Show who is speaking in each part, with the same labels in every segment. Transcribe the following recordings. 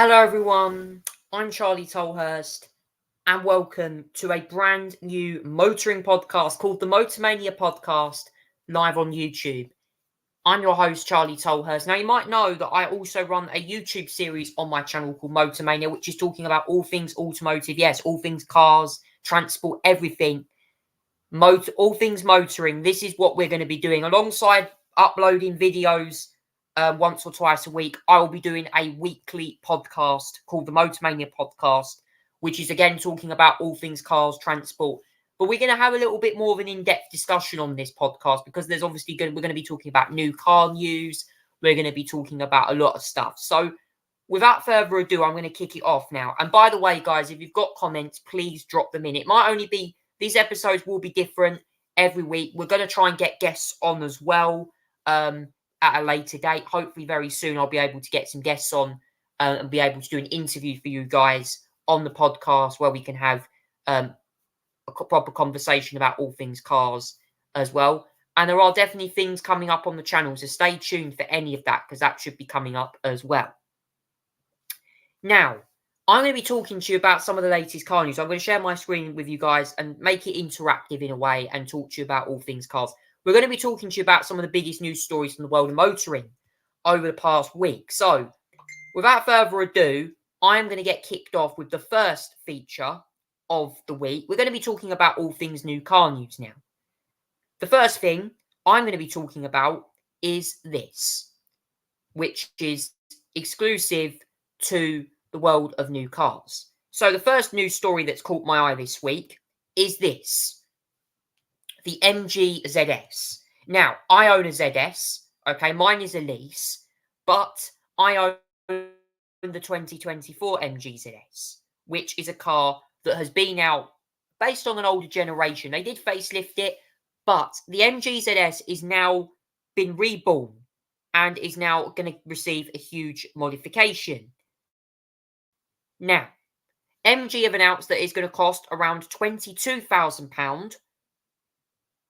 Speaker 1: Hello, everyone. I'm Charlie Tolhurst, and welcome to a brand new motoring podcast called the Motormaina Podcast, live on YouTube. I'm your host, Charlie Tolhurst. Now, you might know that I also run a YouTube series on my channel called Motormaina, which is talking about all things automotive. Yes, all things cars, transport, everything. All things motoring. This is what we're going to be doing alongside uploading videos once or twice a week. I will be doing a weekly podcast called the Motormania Podcast, which is again talking about all things cars, transport. But we're going to have a little bit more of an in-depth discussion on this podcast because there's obviously we're going to be talking about new car news. We're going to be talking about a lot of stuff. So without further ado, I'm going to kick it off now. And by the way, guys, if you've got comments, please drop them in. It might only be these episodes will be different every week. We're going to try and get guests on as well at a later date. Hopefully very soon I'll be able to get some guests on and be able to do an interview for you guys on the podcast where we can have a proper conversation about all things cars as well. And there are definitely things coming up on the channel, so stay tuned for any of that because that should be coming up as well. Now, I'm going to be talking to you about some of the latest car news. I'm going to share my screen with you guys and make it interactive in a way and talk to you about all things cars. We're going to be talking to you about some of the biggest news stories from the world of motoring over the past week. So, without further ado, I'm going to get kicked off with the first feature of the week. We're going to be talking about all things new car news now. The first thing I'm going to be talking about is this, which is exclusive to the world of new cars. So the first news story that's caught my eye this week is this. The MG ZS. Now, I own a ZS. Okay, mine is a lease. But I own the 2024 MG ZS, which is a car that has been out based on an older generation. They did facelift it, but the MG ZS is now been reborn and is now going to receive a huge modification. Now, MG have announced that it's going to cost around £22,000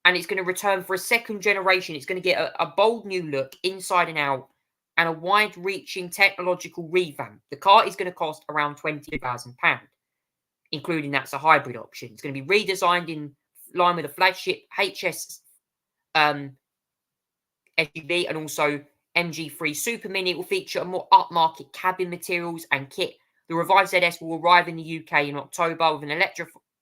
Speaker 1: and it's going to return for a second generation. It's going to get a bold new look inside and out and a wide-reaching technological revamp. The car is going to cost around £22,000, including that's a hybrid option. It's going to be redesigned in line with a flagship HS SUV and also MG3 Super Mini. It will feature a more upmarket cabin materials and kit. The revived ZS will arrive in the UK in October with an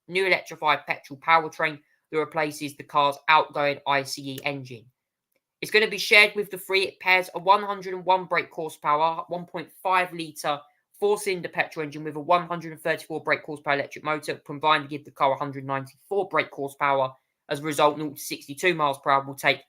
Speaker 1: new electrified petrol powertrain that replaces the car's outgoing ICE engine. It's going to be shared with the three. It pairs a 101 brake horsepower, 1.5 litre four-cylinder petrol engine with a 134 brake horsepower electric motor, combined to give the car 194 brake horsepower. As a result, 0 to 62 miles per hour will take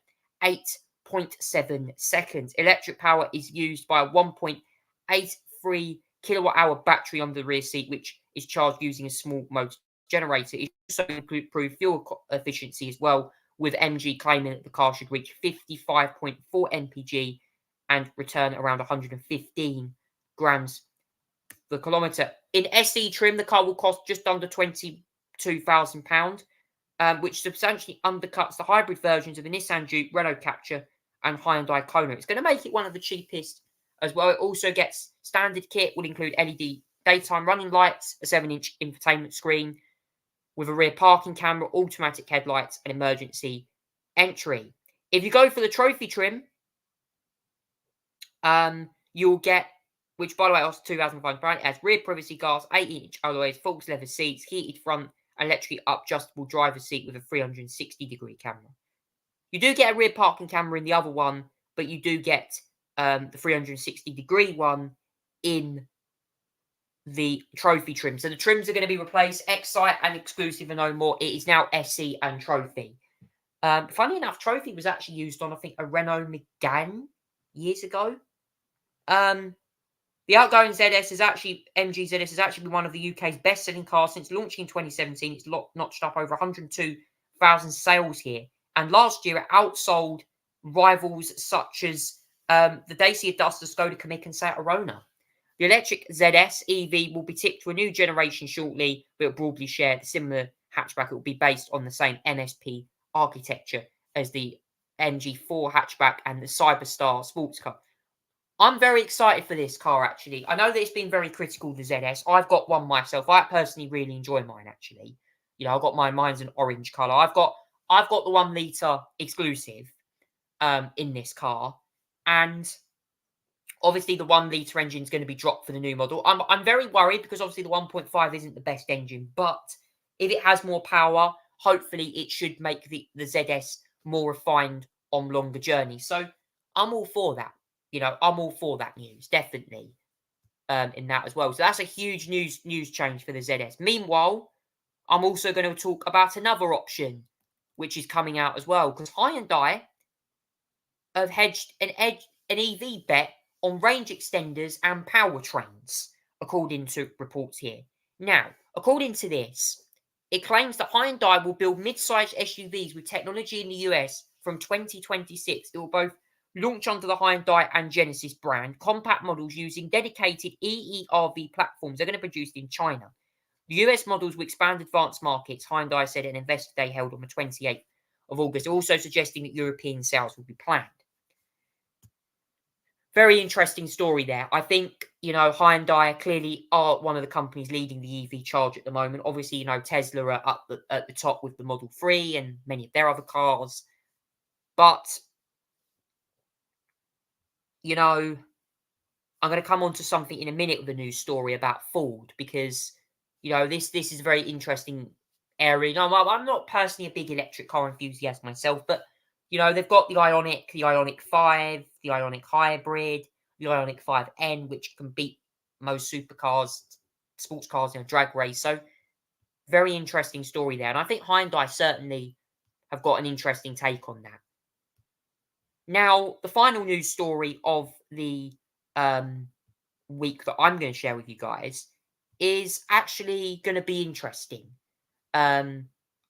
Speaker 1: 8.7 seconds. Electric power is used by a 1.83 kilowatt-hour battery under the rear seat, which is charged using a small motor generator. It also improves fuel efficiency as well, with MG claiming that the car should reach 55.4 mpg and return around 115 grams per kilometre. In SE trim, the car will cost just under £22,000, which substantially undercuts the hybrid versions of the Nissan Duke, Renault Captur and Hyundai Kona. It's going to make it one of the cheapest as well. It also gets standard kit, will include LED daytime running lights, a 7-inch infotainment screen with a rear parking camera, automatic headlights, and emergency entry. If you go for the trophy trim, you'll get, which by the way, also £2,500. It has rear privacy glass, 8-inch alloys, false leather seats, heated front, electrically adjustable driver's seat with a 360-degree camera. You do get a rear parking camera in the other one, but you do get the 360-degree one in the trophy trim. So the trims are going to be replaced. Excite and exclusive are no more. It is now SE and trophy. Funny enough, trophy was actually used on, I think, a Renault Megane years ago. The outgoing ZS is actually, MG ZS has actually been one of the UK's best-selling cars since launching in 2017. It's notched up over 102,000 sales here. And last year, it outsold rivals such as the Dacia Duster, Skoda Kamiq and Seat Arona. The electric ZS EV will be tipped to a new generation shortly, but it will broadly share the similar hatchback. It will be based on the same MSP architecture as the MG4 hatchback and the Cyberstar sports car. I'm very excited for this car, actually. I know that it's been very critical, the ZS. I've got one myself. I personally really enjoy mine, actually. I've got mine's an orange colour. I've got the 1 litre exclusive in this car. And obviously the 1 litre engine is going to be dropped for the new model. I'm very worried because obviously the 1.5 isn't the best engine. But if it has more power, hopefully it should make the ZS more refined on longer journeys. So I'm all for that. I'm all for that news, definitely, in that as well. So that's a huge news change for the ZS. Meanwhile, I'm also going to talk about another option, which is coming out as well, because Hyundai have hedged an EV bet on range extenders and powertrains, according to reports here. Now, according to this, it claims that Hyundai will build mid-sized SUVs with technology in the US from 2026. It will both launch under the Hyundai and Genesis brand, compact models using dedicated EERV platforms. They're going to be produced in China. The US models will expand advanced markets, Hyundai said at an Investor Day held on the 28th of August, also suggesting that European sales will be planned. Very interesting story there. I think, Hyundai clearly are one of the companies leading the EV charge at the moment. Obviously, Tesla are up at the top with the Model 3 and many of their other cars. But, I'm going to come on to something in a minute with a news story about Ford because, this is a very interesting area. I'm not personally a big electric car enthusiast myself, but, they've got the Ioniq 5, the Ioniq Hybrid, the Ioniq 5N, which can beat most supercars, sports cars in a drag race. So, very interesting story there. And I think Hyundai certainly have got an interesting take on that. Now, the final news story of the week that I'm going to share with you guys is actually going to be interesting.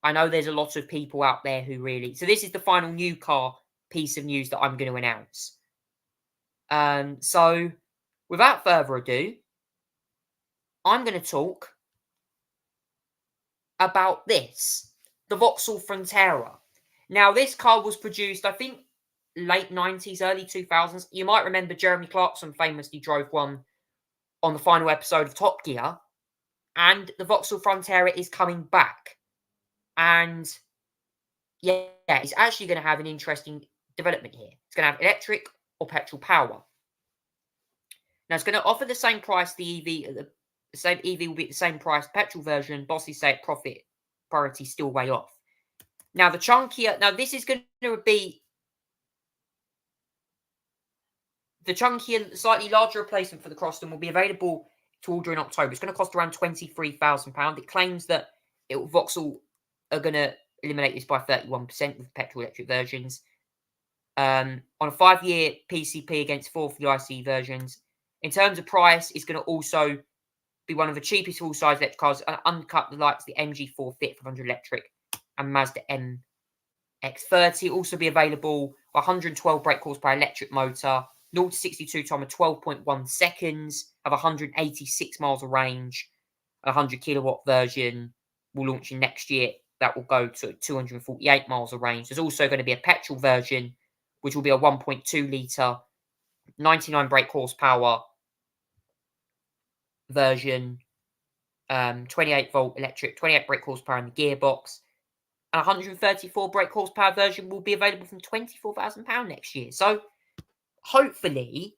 Speaker 1: I know there's a lot of people out there who really... So this is the final new car piece of news that I'm going to announce. So without further ado, I'm going to talk about this, the Vauxhall Frontera. Now, this car was produced, I think, late 90s, early 2000s. You might remember Jeremy Clarkson famously drove one on the final episode of Top Gear. And the Vauxhall Frontera is coming back. And yeah, it's actually going to have an interesting development here. It's going to have electric or petrol power. Now, it's going to offer the same price, the same EV will be at the same price. Petrol version, bosses say profit priority still way off. Now, this is going to be the chunkier, slightly larger replacement for the Crossland will be available to order in October. It's going to cost around £23,000. It claims that Vauxhall are going to eliminate this by 31% with petrol electric versions. On a 5-year PCP against 4 for the ICE versions. In terms of price, it's going to also be one of the cheapest full-size electric cars and undercut the likes of the MG4 Fit 500 electric and Mazda MX-30. It'll also be available 112 brake horsepower electric motor, 0 to 62 time of 12.1 seconds, have 186 miles of range. A 100 kilowatt version will launch in next year. That will go to 248 miles of range. There's also going to be a petrol version, which will be a 1.2 litre, 99 brake horsepower version, 28 volt electric, 28 brake horsepower in the gearbox. And 134 brake horsepower version will be available from £24,000 next year. So hopefully,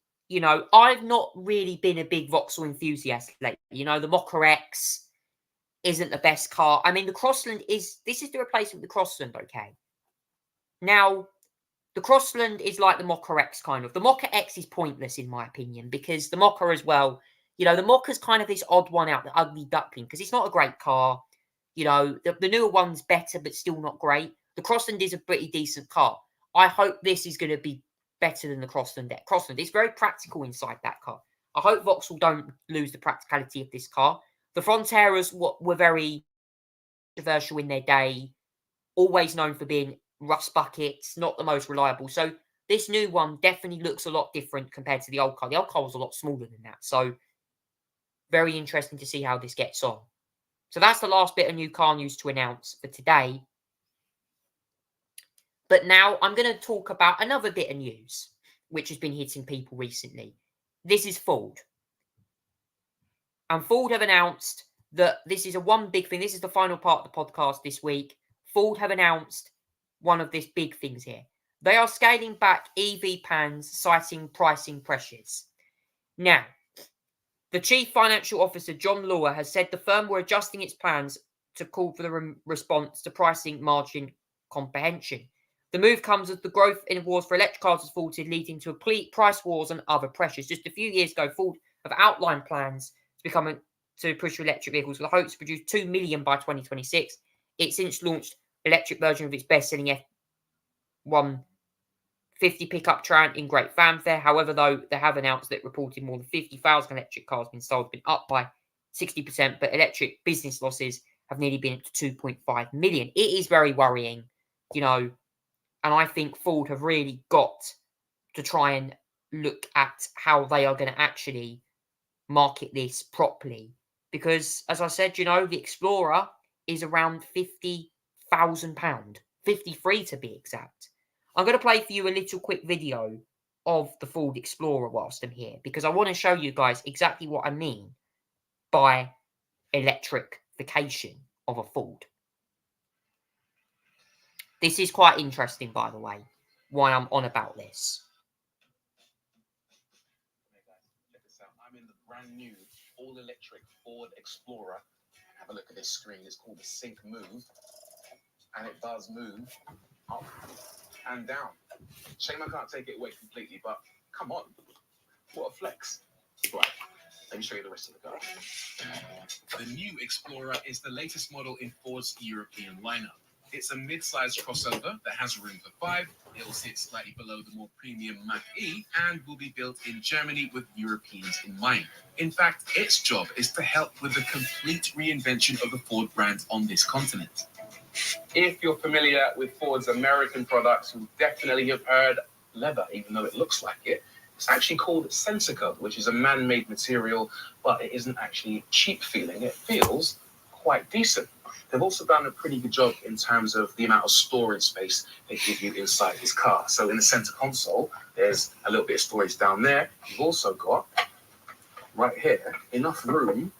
Speaker 1: I've not really been a big Vauxhall enthusiast lately. The Mokka X isn't the best car. I mean, the Crossland this is the replacement of the Crossland, okay? Now, the Crossland is like the Mokka X kind of. The Mokka X is pointless in my opinion because the Mokka as well, the Mokka's kind of this odd one out, the ugly duckling, because it's not a great car. The newer one's better, but still not great. The Crossland is a pretty decent car. I hope this is going to be better than the Crossland. Crossland is very practical inside that car. I hope Vauxhall don't lose the practicality of this car. The Fronteras were very controversial in their day, always known for being rust buckets, not the most reliable. So this new one definitely looks a lot different compared to the old car. The old car was a lot smaller than that. So very interesting to see how this gets on. So that's the last bit of new car news to announce for today. But now I'm going to talk about another bit of news, which has been hitting people recently. This is Ford. And Ford have announced that this is a one big thing. This is the final part of the podcast this week. Ford have announced one of these big things here. They are scaling back EV plans, citing pricing pressures. Now, the Chief Financial Officer, John Law, has said the firm were adjusting its plans to call for the response to pricing margin comprehension. The move comes as the growth in awards for electric cars has faltered, leading to price wars and other pressures. Just a few years ago, Ford have outlined plans to push for electric vehicles with the hopes to produce 2 million by 2026. It since launched electric version of its best-selling F-150 pickup Trant in great fanfare. However, though, they have announced that reported more than 50,000 electric cars been sold, been up by 60%, but electric business losses have nearly been up to 2.5 million. It is very worrying, and I think Ford have really got to try and look at how they are going to actually market this properly. Because, as I said, the Explorer is around £50,000, 53 to be exact. I'm going to play for you a little quick video of the Ford Explorer whilst I'm here, because I want to show you guys exactly what I mean by electrification of a Ford. This is quite interesting, by the way, why I'm on about this.
Speaker 2: Check this out. I'm in the brand new all-electric Ford Explorer. Have a look at this screen. It's called the Sync Move, and it does move up and down. Shame I can't take it away completely, but come on, what a flex. Right, let me show you the rest of the car. The new Explorer is the latest model in Ford's European lineup. It's a mid-sized crossover that has room for 5. It will sit slightly below the more premium Mach-E and will be built in Germany with Europeans in mind. In fact, its job is to help with the complete reinvention of the Ford brand on this continent. If you're familiar with Ford's American products, you definitely have heard leather, even though it looks like it. It's actually called Sensico, which is a man-made material, but it isn't actually cheap feeling. It feels quite decent. They've also done a pretty good job in terms of the amount of storage space they give you inside this car. So in the center console, there's a little bit of storage down there. You've also got, right here, enough room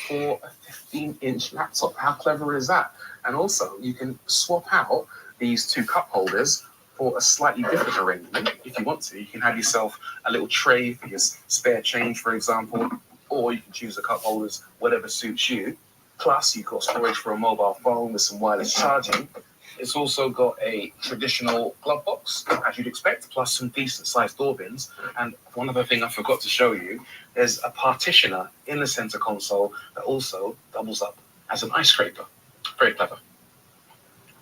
Speaker 2: for a 15-inch laptop. How clever is that? And also, you can swap out these two cup holders for a slightly different arrangement. If you want to, you can have yourself a little tray for your spare change, for example, or you can choose the cup holders, whatever suits you. Plus, you've got storage for a mobile phone with some wireless charging. It's also got a traditional glove box, as you'd expect, plus some decent-sized door bins. And one other thing I forgot to show you, there's a partitioner in the center console that also doubles up as an ice scraper. Very clever.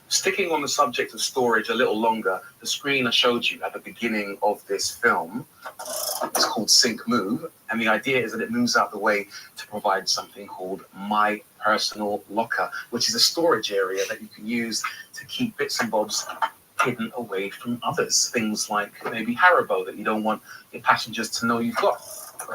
Speaker 2: Sticking on the subject of storage a little longer, the screen I showed you at the beginning of this film is called Sync Move, and the idea is that it moves out the way to provide something called My Personal Locker, which is a storage area that you can use to keep bits and bobs hidden away from others. Things like maybe Haribo that you don't want your passengers to know you've got.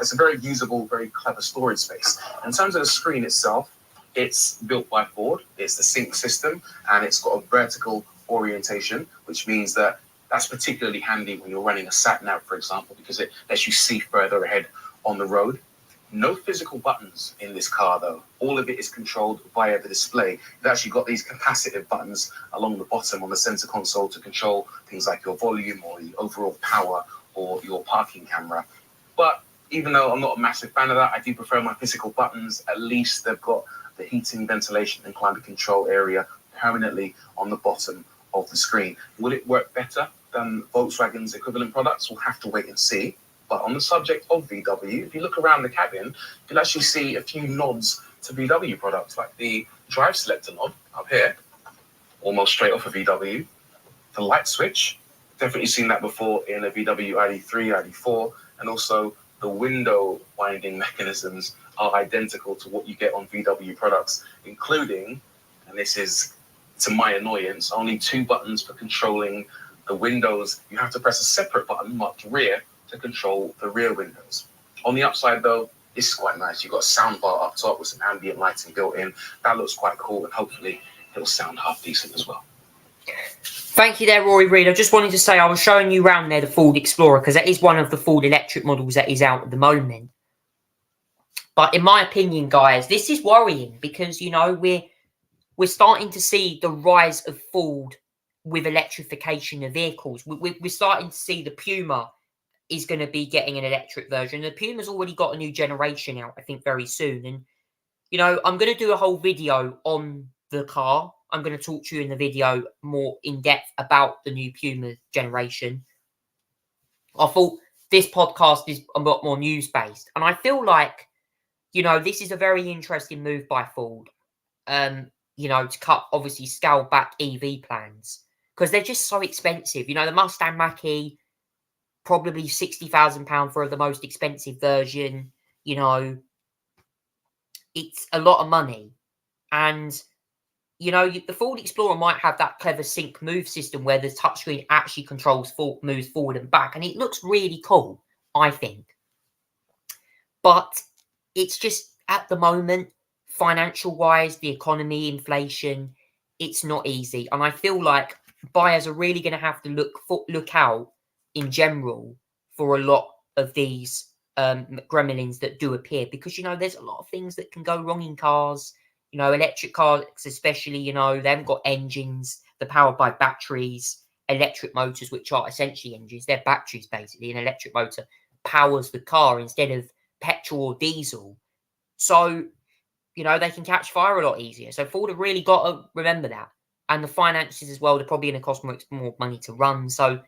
Speaker 2: It's a very usable, very clever storage space. In terms of the screen itself, it's built by Ford. It's the Sync system, and it's got a vertical orientation, which means that that's particularly handy when you're running a sat-nav, for example, because it lets you see further ahead on the road. No physical buttons in this car, though. All of it is controlled via the display. You've actually got these capacitive buttons along the bottom on the center console to control things like your volume or the overall power or your parking camera. But even though I'm not a massive fan of that, I do prefer my physical buttons. At least they've got the heating, ventilation, and climate control area permanently on the bottom of the screen. Will it work better than Volkswagen's equivalent products? We'll have to wait and see. But on the subject of VW, if you look around the cabin, you'll actually see a few nods to VW products, like the drive selector knob up here, almost straight off of VW. The light switch, definitely seen that before in a VW ID3, ID4, and also the window winding mechanisms are identical to what you get on VW products, including, and this is to my annoyance, only 2 buttons for controlling the windows. You have to press a separate button marked rear to control the rear windows. On the upside though, this is quite nice. You've got a sound bar up top with some ambient lighting built in. That looks quite cool, and hopefully it'll sound half decent as well.
Speaker 1: Thank you there, Rory Reid. I just wanted to say I was showing you around there the Ford Explorer because that is one of the Ford electric models that is out at the moment. But in my opinion, guys, this is worrying because, you know, we're starting to see the rise of Ford with electrification of vehicles. We're starting to see the Puma is going to be getting an electric version. The Puma's already got a new generation out, I think, very soon. And, you know, I'm going to do a whole video on the car. I'm going to talk to you in the video more in depth about the new Puma generation. I thought this podcast is a lot more news-based. And I feel like, you know, this is a very interesting move by Ford. You know, to cut, obviously, scale back EV plans. Because they're just so expensive. You know, the Mustang Mach-E, probably £60,000 for the most expensive version. You know, it's a lot of money. And, you know, the Ford Explorer might have that clever sync move system where the touchscreen actually controls moves forward and back. And it looks really cool, I think. But it's just, at the moment, financial-wise, the economy, inflation, it's not easy. And I feel like buyers are really going to have to look out in general for a lot of these gremlins that do appear. Because, you know, there's a lot of things that can go wrong in cars. You know, electric cars especially, you know, they haven't got engines. They're powered by batteries, electric motors, which are essentially engines. They're batteries, basically. An electric motor powers the car instead of petrol or diesel. So, you know, they can catch fire a lot easier. So Ford have really got to remember that. And the finances as well, they're probably going to cost more money to run. So,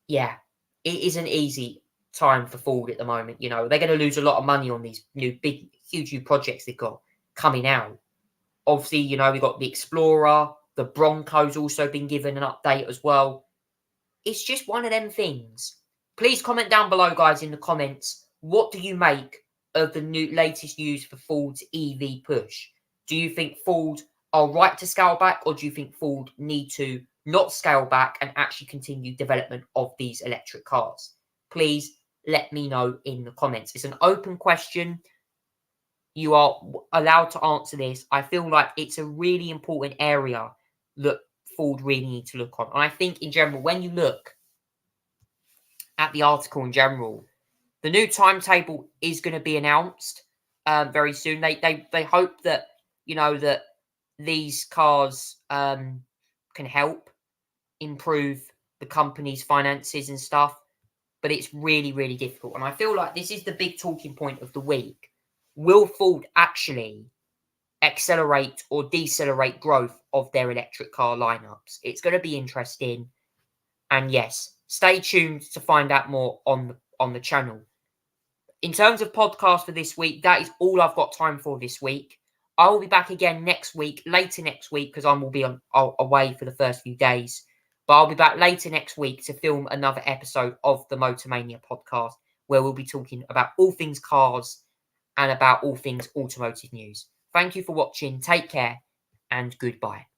Speaker 1: yeah, it isn't easy time for Ford at the moment. You know, they're going to lose a lot of money on these huge new projects they've got coming out. Obviously, you know, we've got the Explorer. The Bronco's also been given an update as well. It's just one of them things. Please comment down below, guys, in the comments. What do you make of the latest news for Ford's EV push? Do you think Ford are right to scale back, or do you think Ford need to not scale back and actually continue development of these electric cars? Please let me know in the comments. It's an open question. You are allowed to answer this. I feel like it's a really important area that Ford really need to look on. And I think in general, when you look at the article in general, the new timetable is going to be announced very soon. They hope that, you know, that these cars can help improve the company's finances and stuff. But it's really, really difficult. And I feel like this is the big talking point of the week. Will Ford actually accelerate or decelerate growth of their electric car lineups? It's going to be interesting. And yes, stay tuned to find out more on the channel. In terms of podcast for this week, that is all I've got time for this week. I will be back again next week, later next week, because I will be away for the first few days. But I'll be back later next week to film another episode of the Motormania podcast, where we'll be talking about all things cars and about all things automotive news. Thank you for watching. Take care and goodbye.